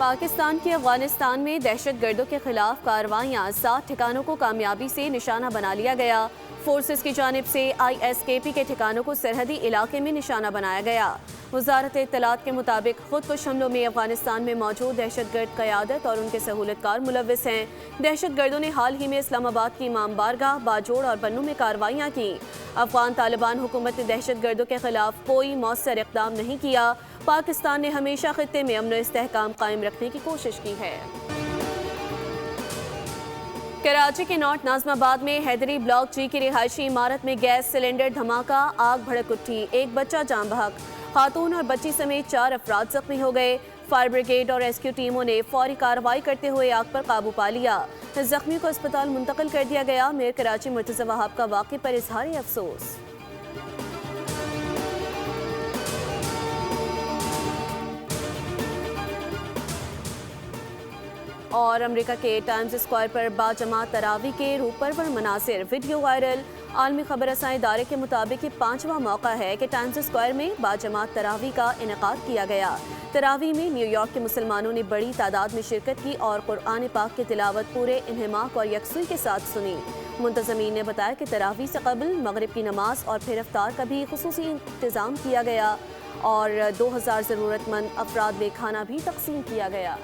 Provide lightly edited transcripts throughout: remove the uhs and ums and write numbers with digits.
پاکستان کی افغانستان میں دہشت گردوں کے خلاف کارروائیاں 7 ٹھکانوں کو کامیابی سے نشانہ بنا لیا گیا۔ فورسز کی جانب سے ISKP کے ٹھکانوں کو سرحدی علاقے میں نشانہ بنایا گیا۔ وزارت اطلاعات کے مطابق خود کش حملوں میں افغانستان میں موجود دہشت گرد قیادت اور ان کے سہولت کار ملوث ہیں۔ دہشت گردوں نے حال ہی میں اسلام آباد کی امام بارگاہ، باجوڑ اور بنوں میں کارروائیاں کی۔ افغان طالبان حکومت نے دہشت گردوں کے خلاف کوئی مؤثر اقدام نہیں کیا۔ پاکستان نے ہمیشہ خطے میں امن و استحکام قائم رکھنے کی کوشش کی ہے۔ کراچی کے نارتھ ناظم آباد میں حیدری بلاک جی کی رہائشی عمارت میں گیس سلنڈر دھماکہ، آگ بھڑک اٹھی، ایک بچہ جاں بحق، خاتون اور بچی سمیت 4 افراد زخمی ہو گئے۔ فائر بریگیڈ اور ریسکیو ٹیموں نے فوری کارروائی کرتے ہوئے آگ پر قابو پا لیا۔ زخمی کو اسپتال منتقل کر دیا گیا۔ میئر کراچی مرتضی وہاب کا واقعے پر اظہار افسوس۔ اور امریکہ کے ٹائمز اسکوائر پر باجماعت تراویح کے روح پرور مناظر، ویڈیو وائرل۔ عالمی خبر رساں ادارے کے مطابق یہ 5واں موقع ہے کہ ٹائمز اسکوائر میں باجماعت تراویح کا انعقاد کیا گیا۔ تراویح میں نیو یارک کے مسلمانوں نے بڑی تعداد میں شرکت کی اور قرآن پاک کی تلاوت پورے انہماک اور یکسوئی کے ساتھ سنی۔ منتظمین نے بتایا کہ تراویح سے قبل مغرب کی نماز اور پھر افطار کا بھی خصوصی انتظام کیا گیا اور 2000 ضرورت مند افراد میں کھانا بھی تقسیم کیا گیا۔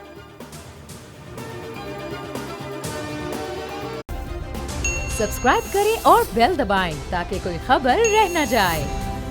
سبسکرائب کریں اور بیل دبائیں تاکہ کوئی خبر رہ نہ جائے۔